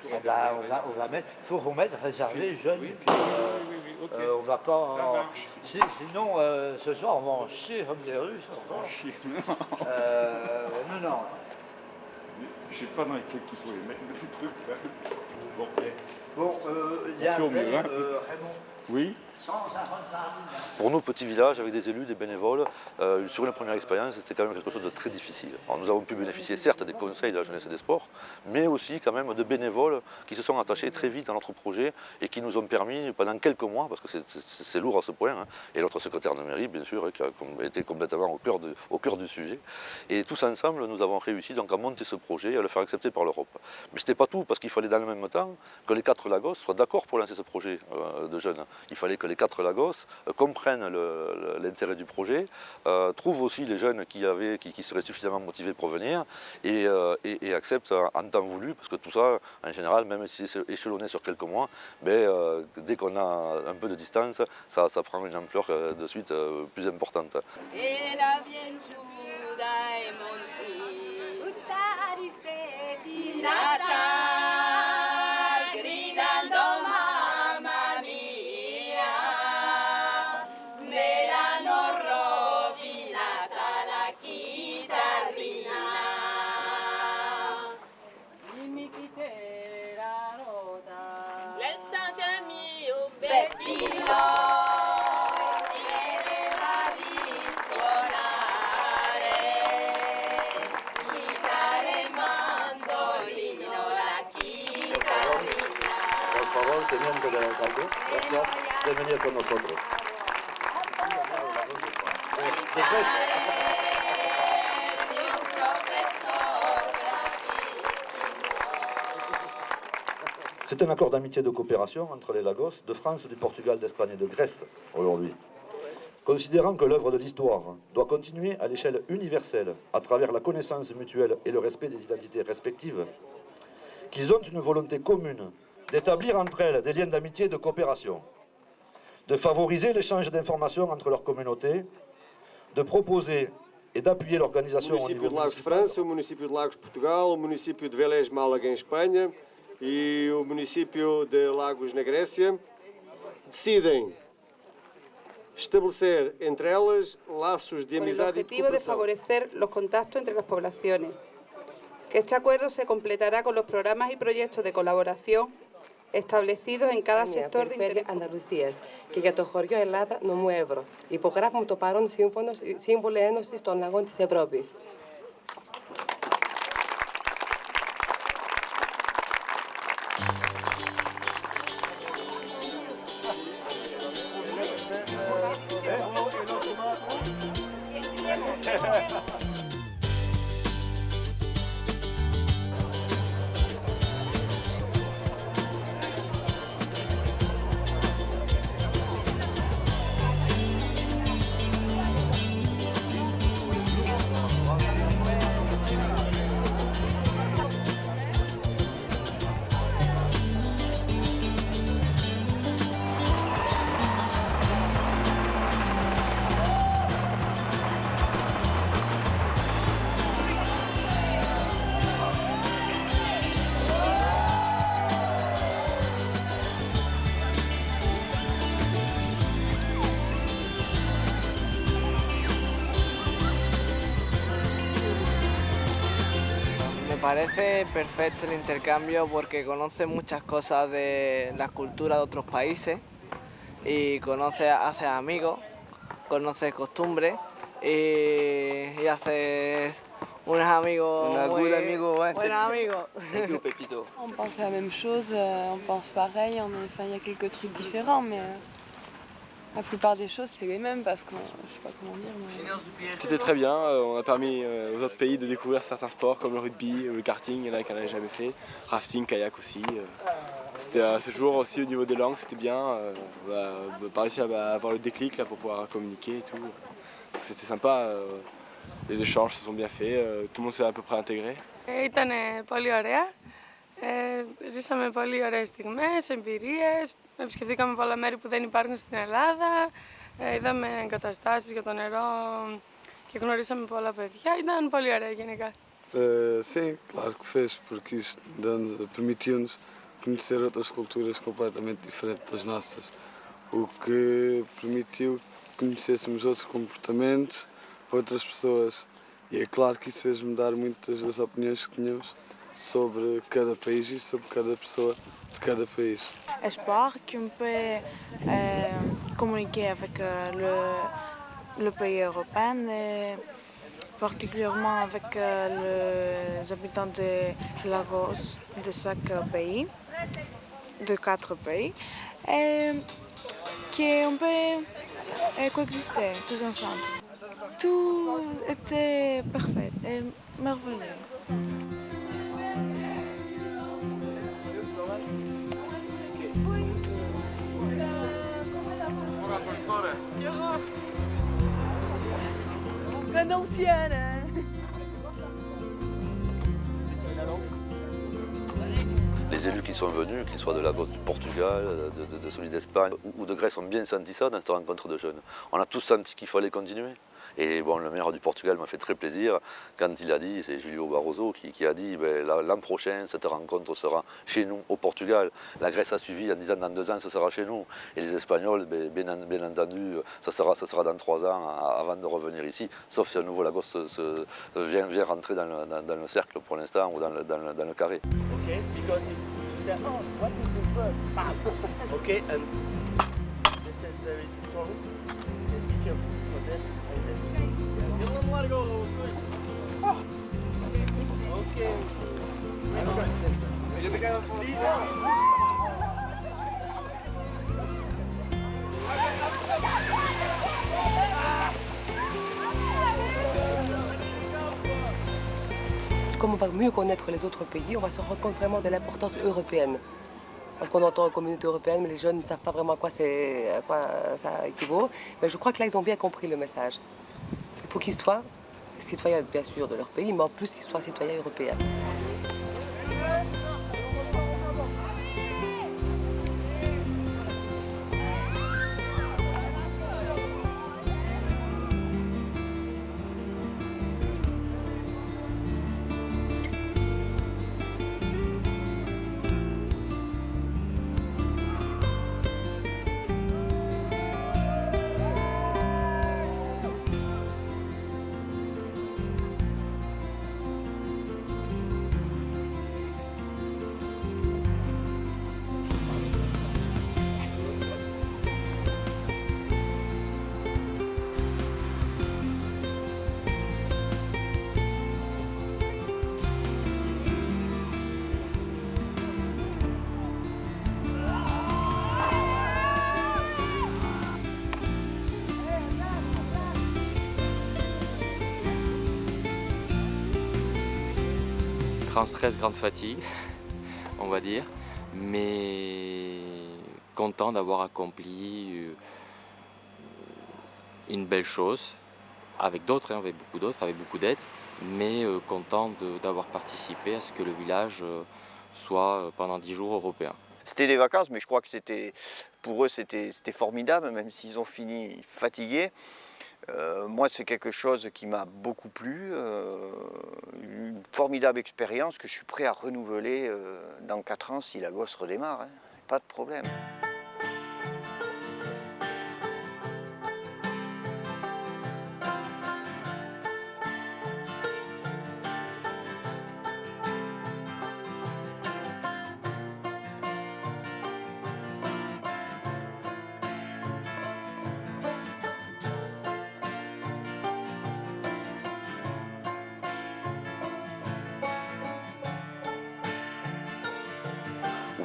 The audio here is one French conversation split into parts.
Eh ben, on va mettre, faut remettre réservé jeune. Oui. Et puis, Ok. on va pas. Ça marche. Sinon, ce soir, on va en chier comme des Russes. Enfin. Chier. Non, non. Je sais pas dans les trucs qu'il faut les mettre, ces trucs-là. Bon, Bon, il y a on fait au mieux, hein. Raymond. Oui. 155 000. Pour nos petits villages, avec des élus, des bénévoles, sur une première expérience, c'était quand même quelque chose de très difficile. Alors, nous avons pu bénéficier certes des conseils de la jeunesse et des sports, mais aussi quand même de bénévoles qui se sont attachés très vite à notre projet et qui nous ont permis, pendant quelques mois, parce que c'est lourd à ce point, hein, et notre secrétaire de mairie, bien sûr, qui a été complètement au cœur du sujet. Et tous ensemble, nous avons réussi donc à monter ce projet et à le faire accepter par l'Europe. Mais ce n'était pas tout, parce qu'il fallait dans le même temps que les 4 Lagos soient d'accord pour lancer ce projet de jeunes. Il fallait que les 4 Lagos comprennent l'intérêt du projet, trouvent aussi les jeunes qui seraient suffisamment motivés pour venir et acceptent en temps voulu, parce que tout ça, en général, même si c'est échelonné sur quelques mois, dès qu'on a un peu de distance, ça prend une ampleur de suite plus importante. Por favor, teniente del alcalde, gracias de venir con nosotros. C'est un accord d'amitié et de coopération entre les Lagos, de France, du Portugal, d'Espagne et de Grèce aujourd'hui. Considérant que l'œuvre de l'histoire doit continuer à l'échelle universelle à travers la connaissance mutuelle et le respect des identités respectives, qu'ils ont une volonté commune d'établir entre elles des liens d'amitié et de coopération, de favoriser l'échange d'informations entre leurs communautés, de proposer et d'appuyer l'organisation au niveau município de Lagos de França, o município de Lagos de Portugal, o município de Vélez Málaga em Espanha e o município de Lagos na Grécia, decidem estabelecer entre elas laços de con el amizade e de objetivo de cooperação. favorecer los contactos entre las poblaciones. Que este acuerdo se completará con los programas y proyectos de colaboración establecidos en cada sector de interés. Ανταλουσίας και για το χωριό Ελλάδα Νομού Εύρο. Υπογράφουμε το παρόν σύμβολο Ένωσης των Λαγών της Ευρώπης. Me parece perfecto el intercambio porque conoce muchas cosas de la cultura de otros países y haces amigos, conoces costumbres y haces unos amigos. Buenos amigos. On pense à la même chose, on pense pareil, il y a quelques trucs différents, mais la plupart des choses c'est les mêmes parce que je sais pas comment dire. Mais... C'était très bien, on a permis aux autres pays de découvrir certains sports comme le rugby, le karting, il y en a qui n'en avaient jamais fait, rafting, kayak aussi. C'était ce jour aussi au niveau des langues, c'était bien, on a pas réussi à avoir le déclic là, pour pouvoir communiquer et tout. C'était sympa, les échanges se sont bien faits, tout le monde s'est à peu près intégré. Ήταν πολύ ωραία, ζήσαμε πολύ ωραίες στιγμές, εμπειρίες, επισκεφθήκαμε πολλά μέρη που δεν υπάρχουν στην Ελλάδα, είδαμε εγκαταστάσεις για το νερό και γνωρίσαμε πολλά παιδιά, ήταν πολύ ωραία γενικά. Sim, claro que fez, porque isto permitiu-nos conhecer outras culturas completamente diferentes das nossas, o que permitiu que conhecêssemos outros comportamentos, outras pessoas. E é claro que isso fez mudar muitas das opiniões que tínhamos sobre cada país e sobre cada pessoa de cada pays. Espoir qu'on peut communiquer avec le pays européen, et particulièrement avec les habitants de Lagos de chaque pays, de 4 pays, et qu'on peut coexister tous ensemble. Tout était parfait et merveilleux. Les élus qui sont venus, qu'ils soient de Lagos, du Portugal, de celui d'Espagne ou de Grèce, ont bien senti ça dans cette rencontre de jeunes. On a tous senti qu'il fallait continuer. Et bon, le maire du Portugal m'a fait très plaisir quand il a dit, c'est Julio Barroso qui a dit l'an prochain cette rencontre sera chez nous au Portugal. La Grèce a suivi en disant dans 2 ans ce sera chez nous. Et les Espagnols, bien entendu, ça sera dans 3 ans avant de revenir ici, sauf si un nouveau Lagos vient rentrer dans le cercle pour l'instant ou dans le carré. Okay, because you say, oh, what is this word? Okay, and this is very strong. Okay, be careful for this and this. You don't want to go. Okay. Comme on va mieux connaître les autres pays, on va se rendre compte vraiment de l'importance européenne. Parce qu'on entend communauté européenne, mais les jeunes ne savent pas vraiment à quoi ça équivaut. Mais je crois que là, ils ont bien compris le message. Il faut qu'ils soient citoyens, bien sûr, de leur pays, mais en plus qu'ils soient citoyens européens. Grand stress, grande fatigue, on va dire, mais content d'avoir accompli une belle chose, avec d'autres, avec beaucoup d'autres, avec beaucoup d'aide, mais content d'avoir participé à ce que le village soit pendant 10 jours européen. C'était des vacances, mais je crois que pour eux c'était formidable, même s'ils ont fini fatigués. Moi, c'est quelque chose qui m'a beaucoup plu, une formidable expérience que je suis prêt à renouveler dans 4 ans si Lagos redémarre, hein. Pas de problème.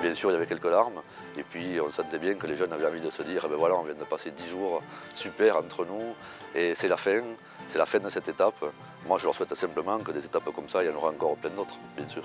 Bien sûr, il y avait quelques larmes, et puis on sentait bien que les jeunes avaient envie de se dire, eh ben voilà, on vient de passer 10 jours super entre nous, et c'est la fin de cette étape. Moi, je leur souhaite simplement que des étapes comme ça, il y en aura encore plein d'autres, bien sûr.